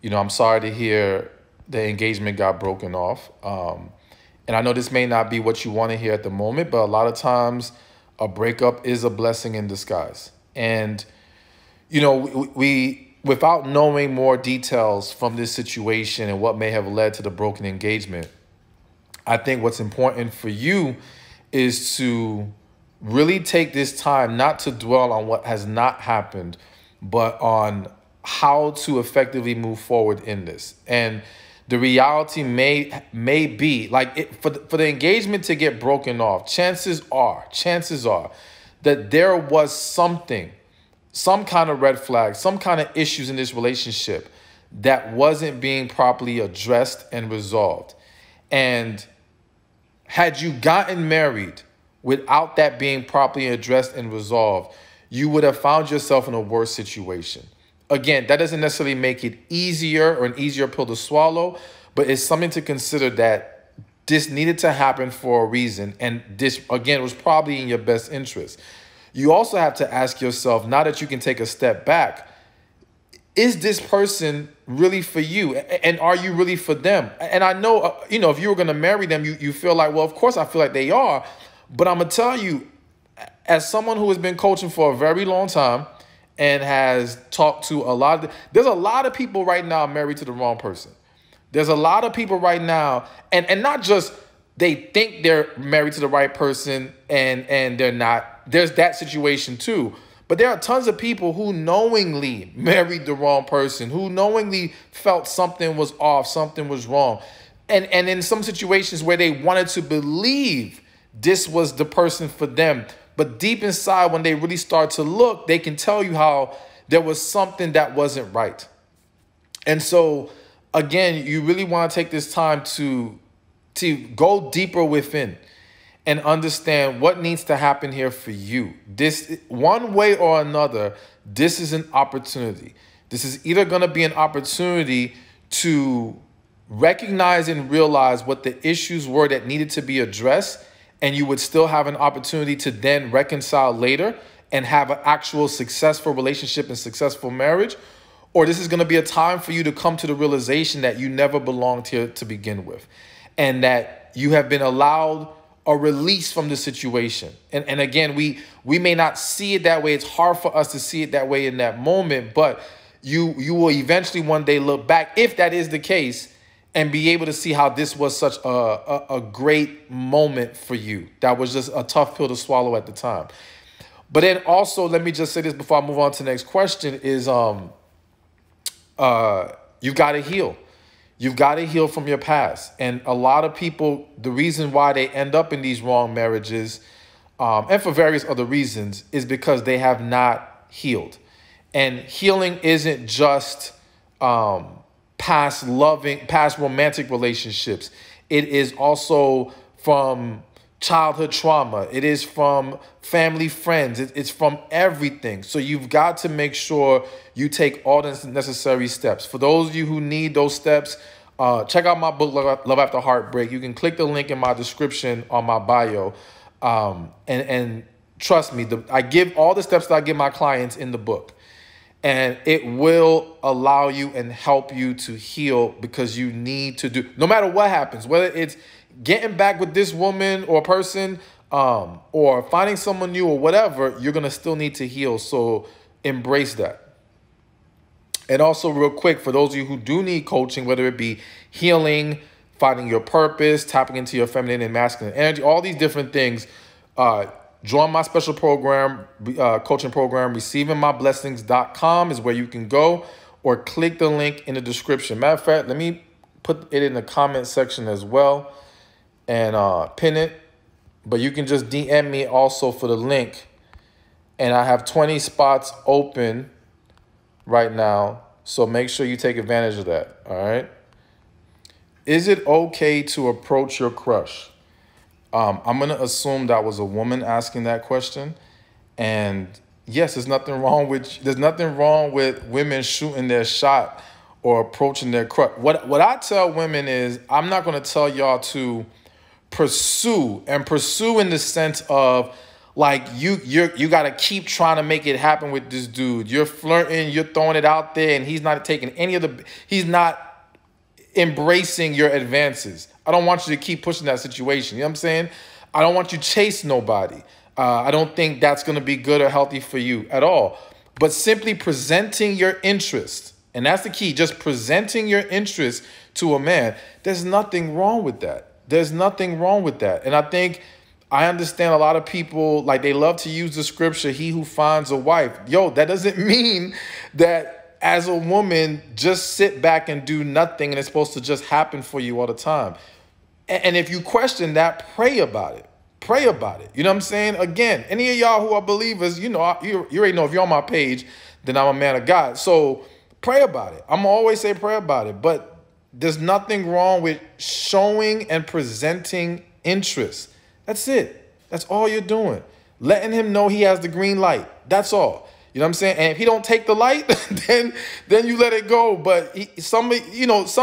I'm sorry to hear the engagement got broken off. And I know this may not be what you want to hear at the moment, but a lot of times a breakup is a blessing in disguise. And, we without knowing more details from this situation and what may have led to the broken engagement, I think what's important for you is to really take this time not to dwell on what has not happened, but on how to effectively move forward in this. And the reality may be like for the engagement to get broken off, chances are that there was something, some kind of red flag, some kind of issues in this relationship that wasn't being properly addressed and resolved. And had you gotten married without that being properly addressed and resolved, you would have found yourself in a worse situation. Again, that doesn't necessarily make it easier or an easier pill to swallow, but it's something to consider that this needed to happen for a reason. And this, again, was probably in your best interest. You also have to ask yourself, now that you can take a step back, is this person really for you? And are you really for them? And I know, if you were going to marry them, you feel like, well, of course I feel like they are. But I'm going to tell you, as someone who has been coaching for a very long time and has talked to there's a lot of people right now married to the wrong person. There's a lot of people right now, and not just they think they're married to the right person and they're not. There's that situation too. But there are tons of people who knowingly married the wrong person, who knowingly felt something was off, something was wrong. And in some situations where they wanted to believe this was the person for them. But deep inside, when they really start to look, they can tell you how there was something that wasn't right. And so, again, you really want to take this time to go deeper within and understand what needs to happen here for you. This, one way or another, this is an opportunity. This is either going to be an opportunity to recognize and realize what the issues were that needed to be addressed, and you would still have an opportunity to then reconcile later and have an actual successful relationship and successful marriage. Or this is going to be a time for you to come to the realization that you never belonged here to begin with, and that you have been allowed a release from the situation. And again, we may not see it that way. It's hard for us to see it that way in that moment, but you will eventually one day look back, if that is the case, and be able to see how this was such a great moment for you. That was just a tough pill to swallow at the time. But then also, let me just say this before I move on to the next question, is you've got to heal. You've got to heal from your past. And a lot of people, the reason why they end up in these wrong marriages, and for various other reasons, is because they have not healed. And healing isn't just past romantic relationships. It is also from childhood trauma. It is from family, friends. It's from everything. So you've got to make sure you take all the necessary steps. For those of you who need those steps, check out my book, Love After Heartbreak. You can click the link in my description on my bio. And trust me, I give all the steps that I give my clients in the book. And it will allow you and help you to heal, because you need to do, no matter what happens, whether it's getting back with this woman or person, or finding someone new or whatever, you're going to still need to heal. So embrace that. And also, real quick, for those of you who do need coaching, whether it be healing, finding your purpose, tapping into your feminine and masculine energy, all these different things, join my special program, coaching program, receivingmyblessings.com is where you can go, or click the link in the description. Matter of fact, let me put it in the comment section as well and pin it. But you can just DM me also for the link. And I have 20 spots open right now, so make sure you take advantage of that, all right? Is it okay to approach your crush? I'm going to assume that was a woman asking that question. And yes, there's nothing wrong with women shooting their shot or approaching their crush. What I tell women is, I'm not going to tell y'all to pursue in the sense of Like you got to keep trying to make it happen with this dude. You're flirting, you're throwing it out there, and he's not taking he's not embracing your advances. I don't want you to keep pushing that situation. You know what I'm saying? I don't want you to chase nobody. I don't think that's going to be good or healthy for you at all. But simply presenting your interest, and that's the key, just presenting your interest to a man, there's nothing wrong with that. There's nothing wrong with that. And I understand a lot of people, like, they love to use the scripture, he who finds a wife. Yo, that doesn't mean that as a woman, just sit back and do nothing and it's supposed to just happen for you all the time. And if you question that, pray about it. Pray about it. You know what I'm saying? Again, any of y'all who are believers, you already know if you're on my page, then I'm a man of God. So pray about it. I'm going to always say pray about it. But there's nothing wrong with showing and presenting interest. That's it. That's all you're doing. Letting him know he has the green light. That's all. You know what I'm saying? And if he don't take the light, then you let it go. But some of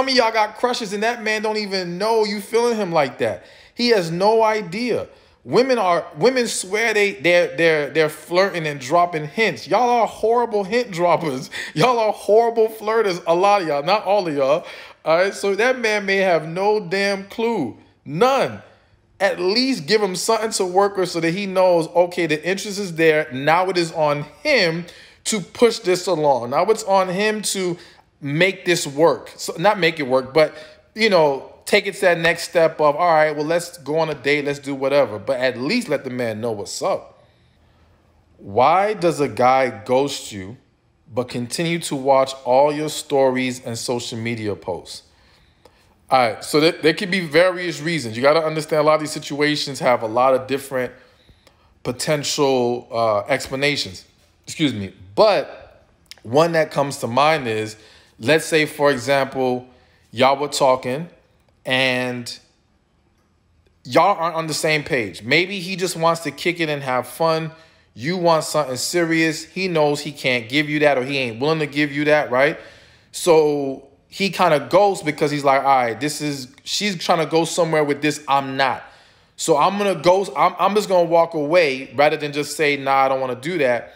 y'all got crushes and that man don't even know you feeling him like that. He has no idea. Women swear they're flirting and dropping hints. Y'all are horrible hint droppers. Y'all are horrible flirters. A lot of y'all, not all of y'all. All right. So that man may have no damn clue. None. At least give him something to work with so that he knows, okay, the interest is there. Now it is on him to push this along. Now it's on him to make this work. So not make it work, but, take it to that next step of, all right, well, let's go on a date. Let's do whatever. But at least let the man know what's up. Why does a guy ghost you but continue to watch all your stories and social media posts? All right, so there could be various reasons. You got to understand a lot of these situations have a lot of different potential explanations. Excuse me. But one that comes to mind is, let's say, for example, y'all were talking and y'all aren't on the same page. Maybe he just wants to kick it and have fun. You want something serious. He knows he can't give you that or he ain't willing to give you that, right? So he kind of goes because he's like, all right, she's trying to go somewhere with this. I'm not. So I'm going to go. I'm just going to walk away rather than just say, nah, I don't want to do that.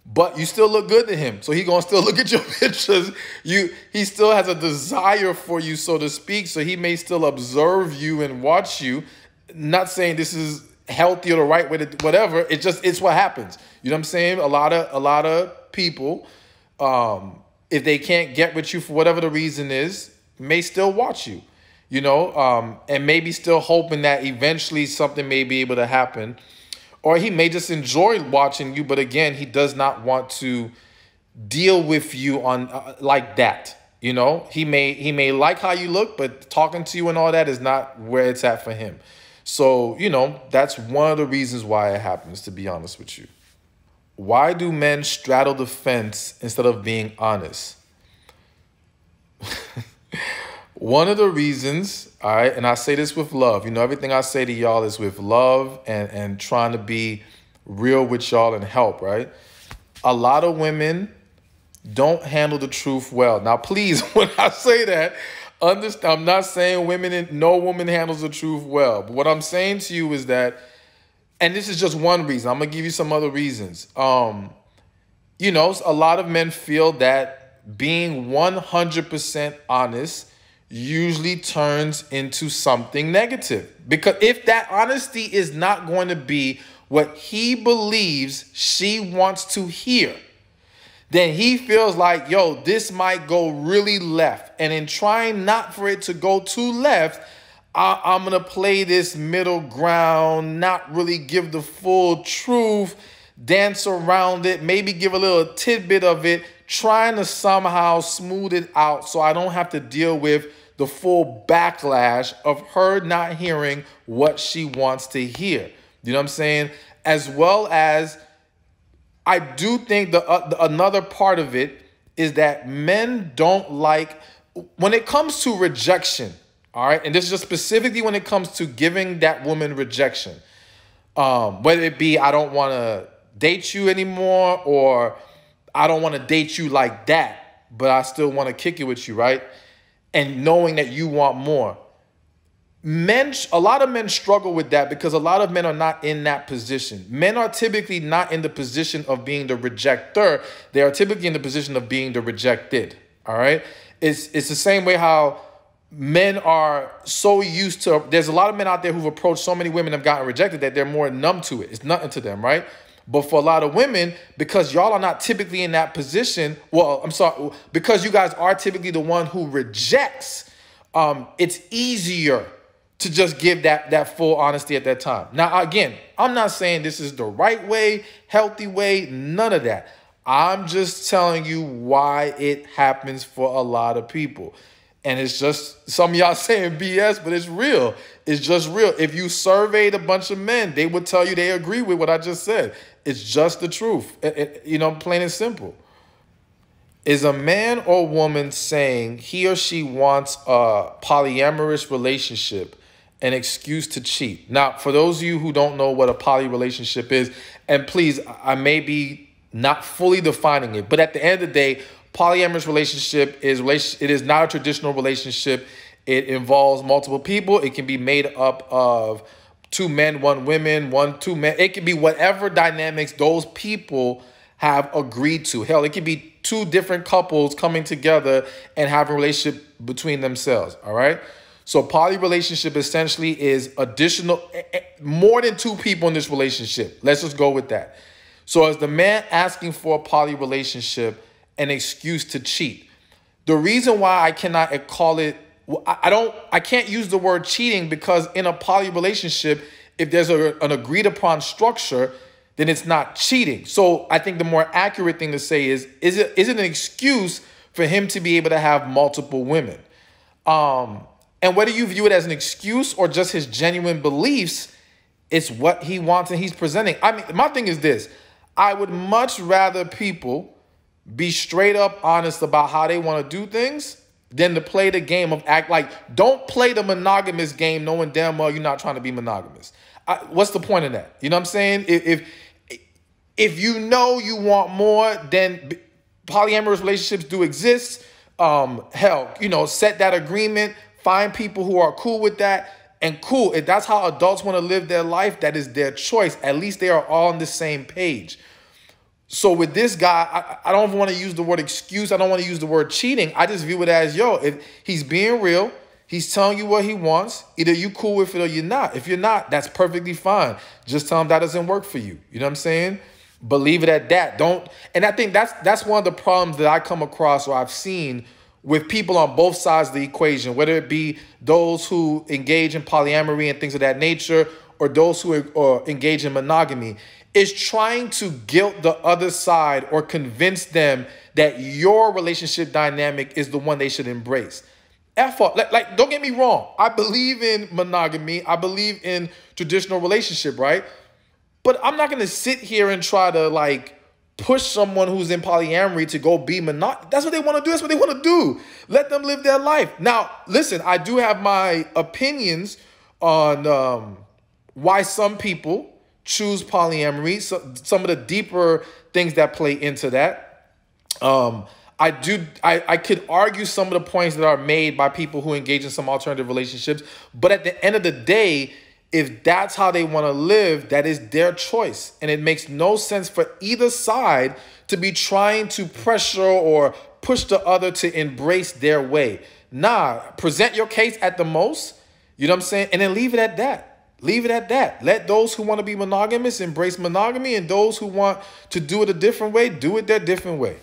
But you still look good to him. So he's going to still look at your pictures. He still has a desire for you, so to speak. So he may still observe you and watch you. Not saying this is healthy or the right way to whatever. It's what happens. You know what I'm saying? A lot of people, if they can't get with you for whatever the reason is, may still watch you, and maybe still hoping that eventually something may be able to happen. Or he may just enjoy watching you, but again, he does not want to deal with you on like that. He may like how you look, but talking to you and all that is not where it's at for him. So, that's one of the reasons why it happens, to be honest with you. Why do men straddle the fence instead of being honest? One of the reasons, all right, and I say this with love. Everything I say to y'all is with love and trying to be real with y'all and help, right? A lot of women don't handle the truth well. Now, please, when I say that, understand, I'm not saying no woman handles the truth well. But what I'm saying to you is that, and this is just one reason. I'm going to give you some other reasons. A lot of men feel that being 100% honest usually turns into something negative. Because if that honesty is not going to be what he believes she wants to hear, then he feels like, yo, this might go really left. And in trying not for it to go too left, I'm going to play this middle ground, not really give the full truth, dance around it, maybe give a little tidbit of it, trying to somehow smooth it out so I don't have to deal with the full backlash of her not hearing what she wants to hear. You know what I'm saying? As well as I do think another part of it is that men don't like, when it comes to rejection, all right? And this is just specifically when it comes to giving that woman rejection. Whether it be, I don't want to date you anymore, or I don't want to date you like that, but I still want to kick it with you, right? And knowing that you want more. a lot of men struggle with that because a lot of men are not in that position. Men are typically not in the position of being the rejecter. They are typically in the position of being the rejected. All right. It's the same way how men are so used to, there's a lot of men out there who've approached so many women and have gotten rejected that they're more numb to it. It's nothing to them, right? But for a lot of women, because y'all are not typically in that position, well, I'm sorry, because you guys are typically the one who rejects, it's easier to just give that full honesty at that time. Now, again, I'm not saying this is the right way, healthy way, none of that. I'm just telling you why it happens for a lot of people. And it's just, some of y'all saying BS, but it's real. It's just real. If you surveyed a bunch of men, they would tell you they agree with what I just said. It's just the truth. Plain and simple. Is a man or woman saying he or she wants a polyamorous relationship an excuse to cheat? Now, for those of you who don't know what a poly relationship is, and please, I may be not fully defining it, but at the end of the day, polyamorous relationship is not a traditional relationship. It involves multiple people. It can be made up of 2 men, 1 woman, 2 men. It can be whatever dynamics those people have agreed to. Hell, it could be 2 different couples coming together and having a relationship between themselves. All right. So poly relationship essentially is additional, more than 2 people in this relationship. Let's just go with that. So is the man asking for a poly relationship an excuse to cheat? The reason why I cannot call it, I can't use the word cheating, because in a poly relationship, if there's an agreed upon structure, then it's not cheating. So I think the more accurate thing to say is it an excuse for him to be able to have multiple women? And whether you view it as an excuse or just his genuine beliefs, it's what he wants and he's presenting. I mean, my thing is this. I would much rather people be straight up honest about how they want to do things than to play the game of act like, don't play the monogamous game knowing damn well you're not trying to be monogamous. What's the point of that? You know what I'm saying? If you know you want more, then polyamorous relationships do exist. Hell, set that agreement, find people who are cool with that, and cool. If that's how adults want to live their life, that is their choice. At least they are all on the same page. So with this guy, I don't want to use the word excuse. I don't want to use the word cheating. I just view it as, if he's being real, he's telling you what he wants. Either you cool with it or you're not. If you're not, that's perfectly fine. Just tell him that doesn't work for you. You know what I'm saying? But leave it at that. And I think that's one of the problems that I come across, or I've seen with people on both sides of the equation, whether it be those who engage in polyamory and things of that nature, or those who engage in monogamy, is trying to guilt the other side or convince them that your relationship dynamic is the one they should embrace. Don't get me wrong. I believe in monogamy. I believe in traditional relationship, right? But I'm not going to sit here and try to push someone who's in polyamory to go be monogamous. That's what they want to do. That's what they want to do. Let them live their life. Now, listen, I do have my opinions on why some people choose polyamory. So, some of the deeper things that play into that. I could argue some of the points that are made by people who engage in some alternative relationships. But at the end of the day, if that's how they want to live, that is their choice. And it makes no sense for either side to be trying to pressure or push the other to embrace their way. Nah, present your case at the most, you know what I'm saying? And then leave it at that. Leave it at that. Let those who want to be monogamous embrace monogamy, and those who want to do it a different way, do it their different way.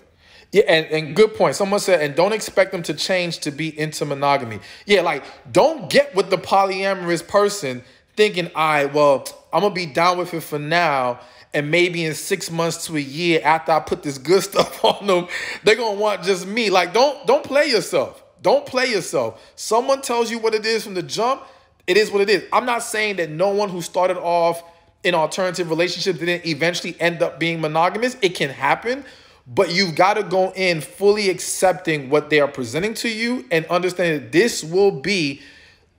Yeah, and good point. Someone said, and don't expect them to change to be into monogamy. Yeah, don't get with the polyamorous person thinking, I'm going to be down with it for now, and maybe in 6 months to a year after I put this good stuff on them, they're going to want just me. Don't play yourself. Don't play yourself. Someone tells you what it is from the jump, it is what it is. I'm not saying that no one who started off in alternative relationships didn't eventually end up being monogamous. It can happen, but you've got to go in fully accepting what they are presenting to you and understand that this will be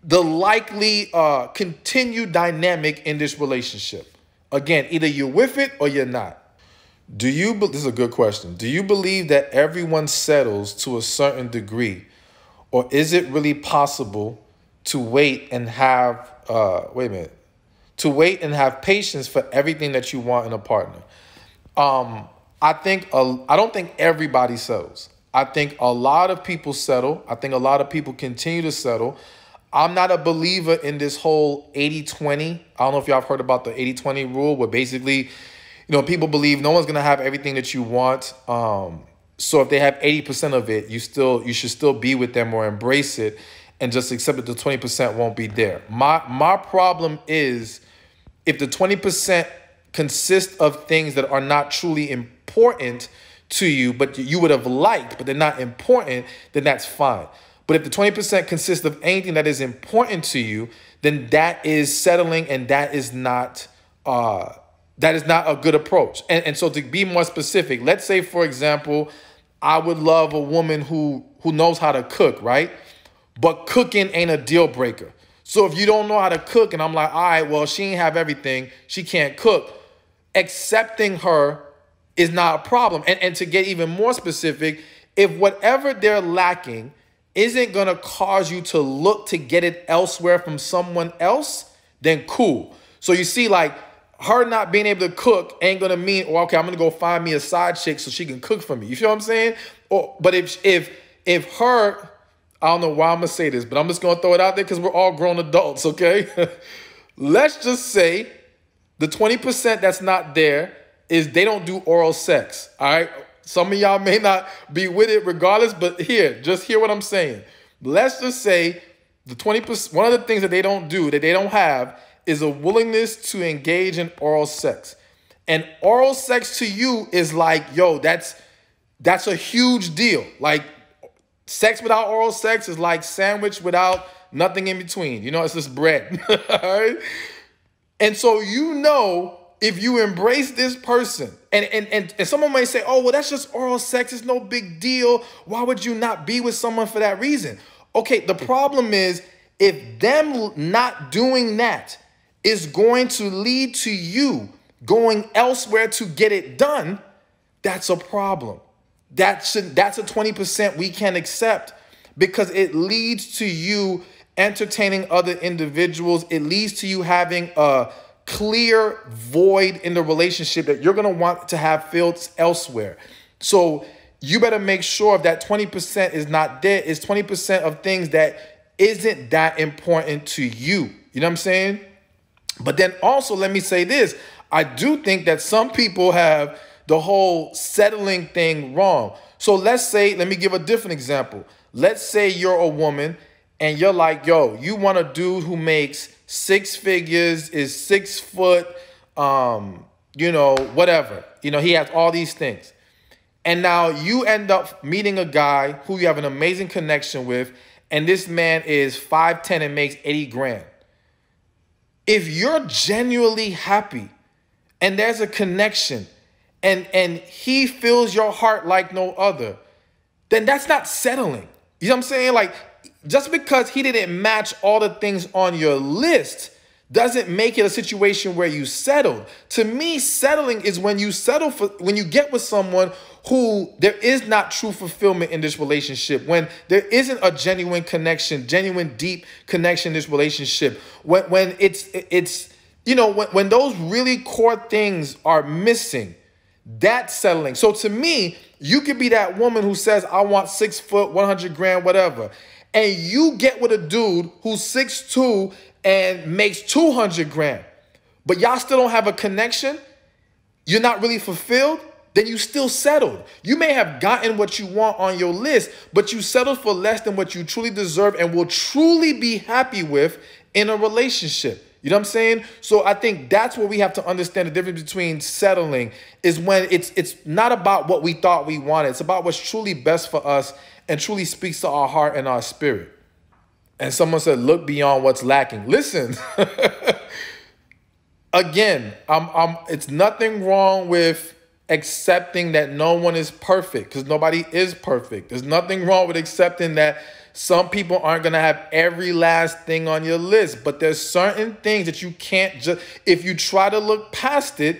the likely continued dynamic in this relationship. Again, either you're with it or you're not. This is a good question. Do you believe that everyone settles to a certain degree, or is it really possible to wait and have, to wait and have patience for everything that you want in a partner. I don't think everybody settles. I think a lot of people settle. I think a lot of people continue to settle. I'm not a believer in this whole 80-20. I don't know if y'all have heard about the 80-20 rule, where basically, people believe no one's going to have everything that you want. So if they have 80% of it, you should still be with them or embrace it and just accept that the 20% won't be there. My problem is if the 20% consists of things that are not truly important to you, but you would have liked, but they're not important, then that's fine. But if the 20% consists of anything that is important to you, then that is settling, and that is not a good approach. And so to be more specific, let's say, for example, I would love a woman who knows how to cook, right? But cooking ain't a deal breaker. So if you don't know how to cook and I'm like, all right, well, she ain't have everything, she can't cook, accepting her is not a problem. And to get even more specific, if whatever they're lacking isn't going to cause you to look to get it elsewhere from someone else, then cool. So you see, like, her not being able to cook ain't going to mean, oh, okay, I'm going to go find me a side chick so she can cook for me. You feel what I'm saying? But if her, I don't know why I'm going to say this, but I'm just going to throw it out there because we're all grown adults, okay? Let's just say the 20% that's not there is they don't do oral sex, all right? Some of y'all may not be with it regardless, but just hear what I'm saying. Let's just say the 20%, one of the things that they don't do, that they don't have, is a willingness to engage in oral sex. And oral sex to you is like, yo, that's a huge deal. Like, sex without oral sex is like sandwich without nothing in between. It's just bread. All right? And so if you embrace this person, and someone may say, oh, well, that's just oral sex. It's no big deal. Why would you not be with someone for that reason? Okay, the problem is if them not doing that is going to lead to you going elsewhere to get it done, that's a problem. That's a 20% we can't accept because it leads to you entertaining other individuals. It leads to you having a clear void in the relationship that you're going to want to have filled elsewhere. So you better make sure if that 20% is not there, it's 20% of things that isn't that important to you. You know what I'm saying? But then also, let me say this. I do think that some people have the whole settling thing wrong. So let me give a different example. Let's say you're a woman and you're like, yo, you want a dude who makes 6 figures, is 6 foot, whatever. He has all these things. And now you end up meeting a guy who you have an amazing connection with, and this man is 5'10" and makes 80 grand. If you're genuinely happy and there's a connection and he fills your heart like no other, then that's not settling. You know what I'm saying? Like, just because he didn't match all the things on your list doesn't make it a situation where you settled. To me, settling is when you get with someone who there is not true fulfillment in this relationship, when there isn't a genuine connection, genuine deep connection in this relationship, when when those really core things are missing, that's settling. So to me, you could be that woman who says, I want 6 foot, 100 grand, whatever. And you get with a dude who's 6'2" and makes 200 grand, but y'all still don't have a connection, you're not really fulfilled, then you still settled. You may have gotten what you want on your list, but you settled for less than what you truly deserve and will truly be happy with in a relationship. You know what I'm saying? So I think that's what we have to understand. The difference between settling is when it's not about what we thought we wanted. It's about what's truly best for us and truly speaks to our heart and our spirit. And someone said, look beyond what's lacking. Listen, again, it's nothing wrong with accepting that no one is perfect, because nobody is perfect. There's nothing wrong with accepting that some people aren't going to have every last thing on your list, but there's certain things that you can't just, if you try to look past it,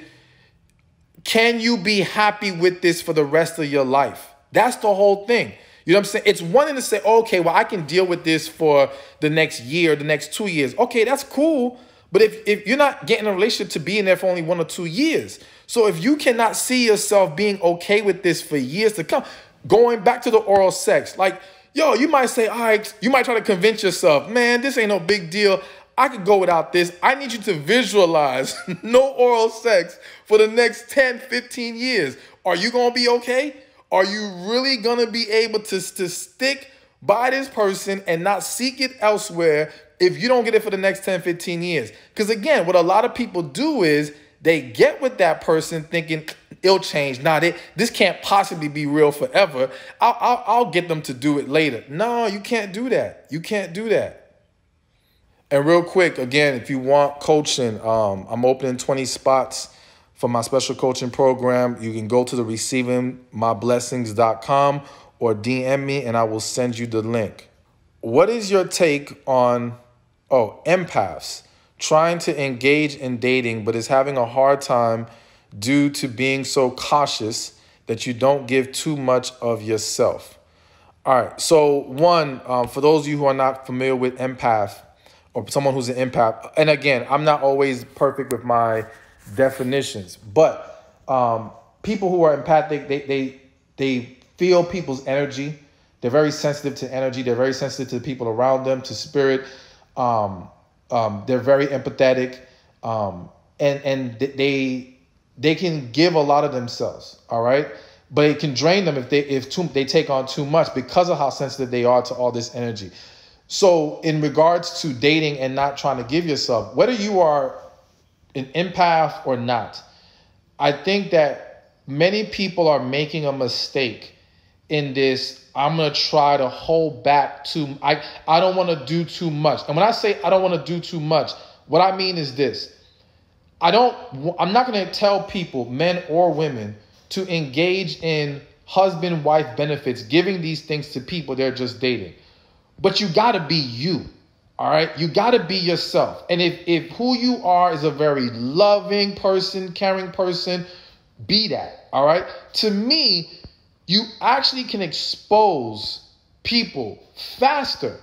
can you be happy with this for the rest of your life? That's the whole thing. You know what I'm saying? It's one thing to say, okay, well, I can deal with this for the next year, the next 2 years. Okay, that's cool. But if you're not getting a relationship to be in there for only 1 or 2 years, so if you cannot see yourself being okay with this for years to come, going back to the oral sex, like, yo, you might say, all right, you might try to convince yourself, man, this ain't no big deal. I could go without this. I need you to visualize no oral sex for the next 10, 15 years. Are you going to be okay? Are you really going to be able to stick by this person and not seek it elsewhere if you don't get it for the next 10, 15 years? Because again, what a lot of people do is they get with that person thinking it'll change. Nah, this can't possibly be real forever. I'll get them to do it later. No, you can't do that. You can't do that. And real quick, again, if you want coaching, I'm opening 20 spots for my special coaching program. You can go to the receivingmyblessings.com or DM me and I will send you the link. What is your take on, empaths trying to engage in dating but is having a hard time due to being so cautious that you don't give too much of yourself? All right. So one, for those of you who are not familiar with empath or someone who's an empath, and again, I'm not always perfect with my definitions, but people who are empathic, they feel people's energy. They're very sensitive to energy. They're very sensitive to the people around them, to spirit. They're very empathetic, and they can give a lot of themselves. All right, but it can drain them if they take on too much because of how sensitive they are to all this energy. So in regards to dating and not trying to give yourself, whether you are an empath or not, I think that many people are making a mistake in this. I'm going to try to hold back I don't want to do too much. And when I say I don't want to do too much, what I mean is this. I'm not going to tell people, men or women, to engage in husband-wife benefits, giving these things to people they're just dating. But you got to be you. All right. You got to be yourself. And if who you are is a very loving person, caring person, be that. All right. To me, you actually can expose people faster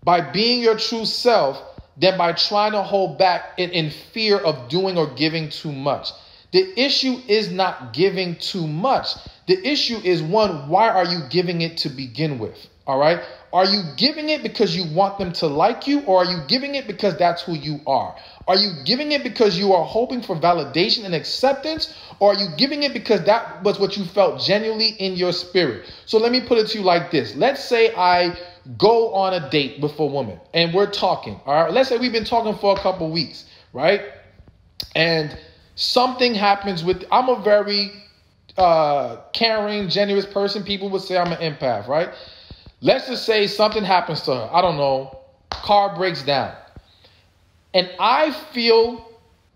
by being your true self than by trying to hold back in fear of doing or giving too much. The issue is not giving too much. The issue is, one, why are you giving it to begin with? All right. Are you giving it because you want them to like you, or are you giving it because that's who you are? Are you giving it because you are hoping for validation and acceptance, or are you giving it because that was what you felt genuinely in your spirit? So let me put it to you like this. Let's say I go on a date with a woman and we're talking. All right. Let's say we've been talking for a couple weeks, right? And something happens I'm a very caring, generous person. People would say I'm an empath, right? Let's just say something happens to her. I don't know. Car breaks down. And I feel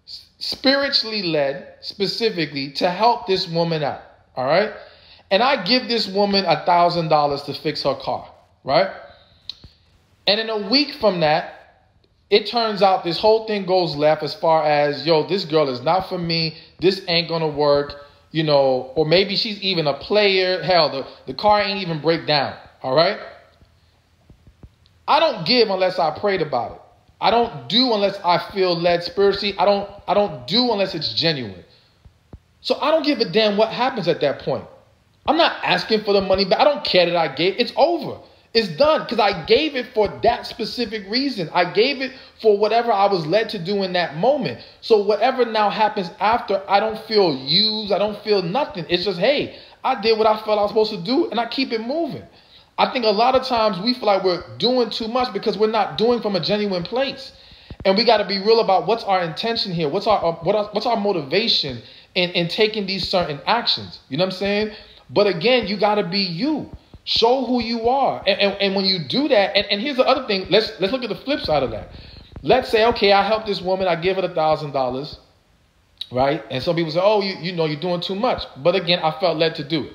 spiritually led specifically to help this woman out. All right. And I give this woman $1,000 to fix her car. Right. And in a week from that, it turns out this whole thing goes left as far as, this girl is not for me. This ain't going to work, or maybe she's even a player. Hell, the car ain't even break down. All right. I don't give unless I prayed about it. I don't do unless I feel led spiritually. I don't do unless it's genuine. So I don't give a damn what happens at that point. I'm not asking for the money back. I don't care that I gave. It's over. It's done because I gave it for that specific reason. I gave it for whatever I was led to do in that moment. So whatever now happens after, I don't feel used. I don't feel nothing. It's just, hey, I did what I felt I was supposed to do and I keep it moving. I think a lot of times we feel like we're doing too much because we're not doing from a genuine place. And we got to be real about what's our intention here. What's our motivation in taking these certain actions? You know what I'm saying? But again, you got to be you. Show who you are. And when you do that, and here's the other thing, let's look at the flip side of that. Let's say, okay, I help this woman, I give her $1,000, right? And some people say, oh, you're doing too much. But again, I felt led to do it.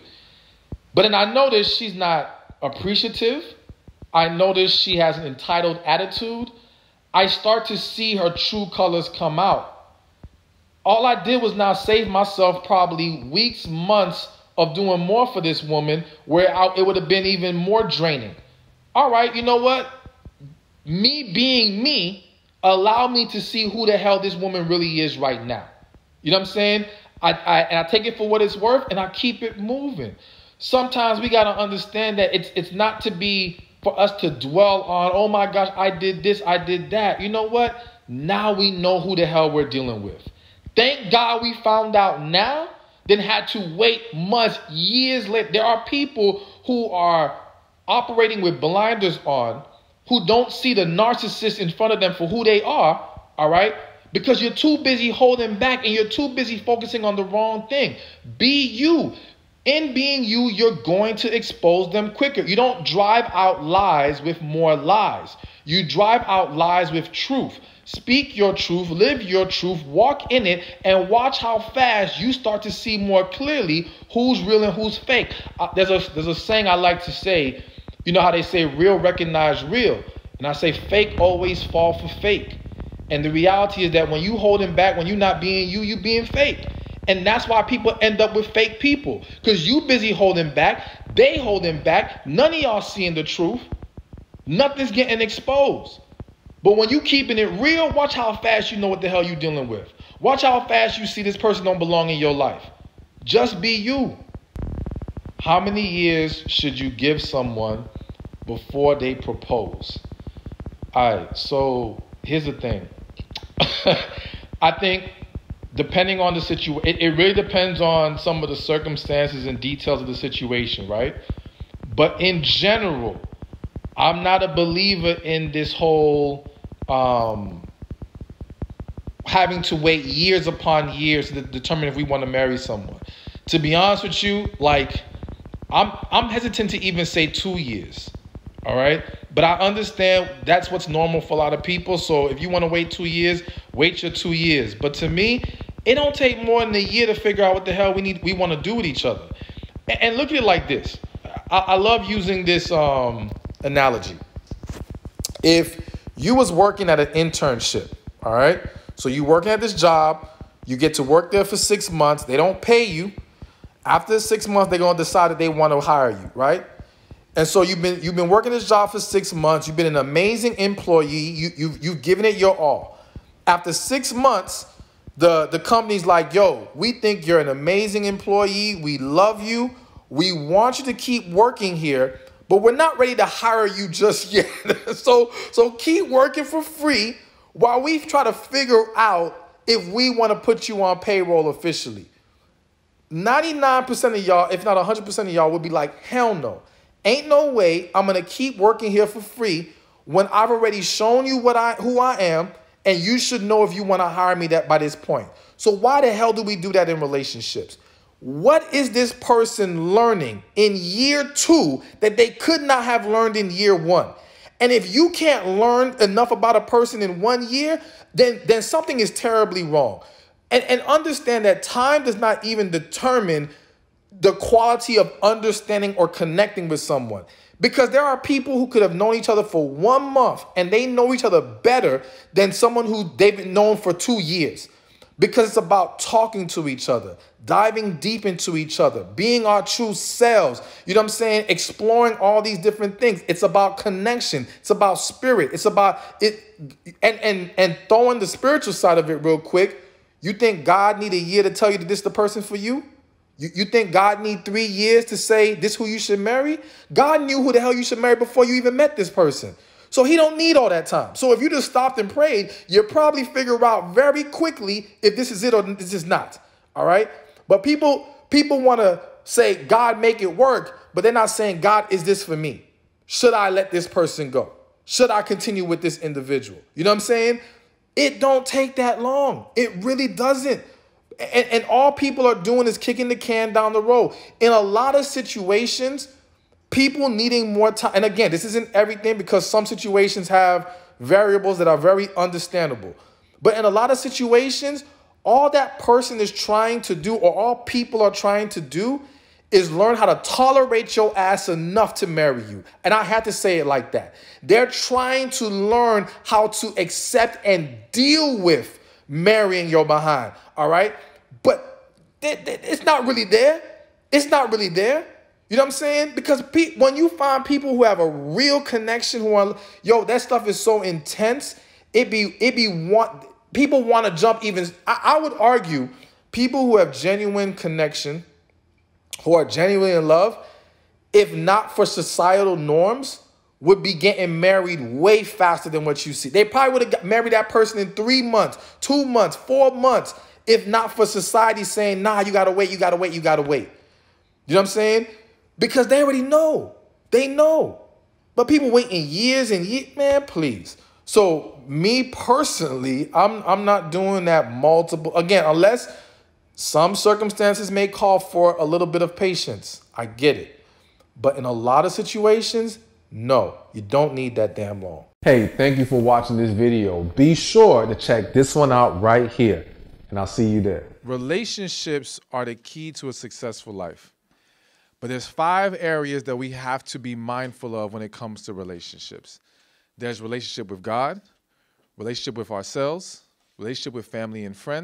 But then I noticed she's not appreciative. I notice she has an entitled attitude. I start to see her true colors come out. All I did was now save myself probably weeks, months of doing more for this woman where it would have been even more draining. All right, you know what? Me being me allow me to see who the hell this woman really is right now. You know what I'm saying? I take it for what it's worth and I keep it moving. Sometimes we got to understand that it's not to be for us to dwell on, oh my gosh, I did this, I did that. You know what? Now we know who the hell we're dealing with. Thank God we found out now, then had to wait months, years later. There are people who are operating with blinders on, who don't see the narcissist in front of them for who they are, all right? Because you're too busy holding back and you're too busy focusing on the wrong thing. Be you. In being you, you're going to expose them quicker. You don't drive out lies with more lies. You drive out lies with truth. Speak your truth, live your truth, walk in it, and watch how fast you start to see more clearly who's real and who's fake. There's a saying I like to say. You know how they say real recognize real. And I say fake always fall for fake. And the reality is that when you holding back, when you're not being you, you being fake. And that's why people end up with fake people. Because you busy holding back, they holding back. None of y'all seeing the truth. Nothing's getting exposed. But when you keeping it real, watch how fast you know what the hell you dealing with. Watch how fast you see this person don't belong in your life. Just be you. How many years should you give someone before they propose? All right, so here's the thing. I think depending on the situation, it really depends on some of the circumstances and details of the situation, right? But in general, I'm not a believer in this whole having to wait years upon years to determine if we want to marry someone. To be honest with you, like I'm hesitant to even say 2 years. All right. But I understand that's what's normal for a lot of people. So if you want to wait 2 years, wait your 2 years. But to me, it don't take more than a year to figure out what the hell we want to do with each other. And look at it like this. I love using this analogy. If you was working at an internship, all right? So you working at this job, you get to work there for 6 months. They don't pay you. After 6 months, they're going to decide that they want to hire you, right? And so you've been working this job for 6 months. You've been an amazing employee. You've given it your all. After 6 months, the company's like, yo, we think you're an amazing employee. We love you. We want you to keep working here, but we're not ready to hire you just yet. So keep working for free while we try to figure out if we want to put you on payroll officially. 99% of y'all, if not 100% of y'all, would be like, hell no. Ain't no way I'm going to keep working here for free when I've already shown you who I am, and you should know if you want to hire me by this point. So why the hell do we do that in relationships? What is this person learning in year 2 that they could not have learned in year 1? And if you can't learn enough about a person in 1 year, then something is terribly wrong. And understand that time does not even determine the quality of understanding or connecting with someone. Because there are people who could have known each other for 1 month and they know each other better than someone who they've known for 2 years. Because it's about talking to each other, diving deep into each other, being our true selves. You know what I'm saying? Exploring all these different things. It's about connection. It's about spirit. It's about it. And throwing the spiritual side of it real quick. You think God need a year to tell you that this is the person for you? You think God need 3 years to say this who you should marry? God knew who the hell you should marry before you even met this person. So he don't need all that time. So if you just stopped and prayed, you'll probably figure out very quickly if this is it or this is not. All right. But people want to say, God, make it work. But they're not saying, God, is this for me? Should I let this person go? Should I continue with this individual? You know what I'm saying? It don't take that long. It really doesn't. And all people are doing is kicking the can down the road. In a lot of situations, people needing more time. And again, this isn't everything because some situations have variables that are very understandable. But in a lot of situations, all that person is trying to do, or all people are trying to do, is learn how to tolerate your ass enough to marry you. And I had to say it like that. They're trying to learn how to accept and deal with marrying your behind. All right. But it's not really there. It's not really there. You know what I'm saying? Because when you find people who have a real connection, who are, yo, that stuff is so intense, people want to jump even. I would argue people who have genuine connection, who are genuinely in love, if not for societal norms, would be getting married way faster than what you see. They probably would have married that person in 3 months, 2 months, 4 months, if not for society saying, nah, you gotta wait, you gotta wait, you gotta wait. You know what I'm saying? Because they already know. They know. But people waiting years and years, man, please. So me personally, I'm not doing that multiple, again, unless some circumstances may call for a little bit of patience. I get it. But in a lot of situations, no, you don't need that damn long. Hey, thank you for watching this video. Be sure to check this one out right here, and I'll see you there. Relationships are the key to a successful life. But there's 5 areas that we have to be mindful of when it comes to relationships. There's relationship with God, relationship with ourselves, relationship with family and friends,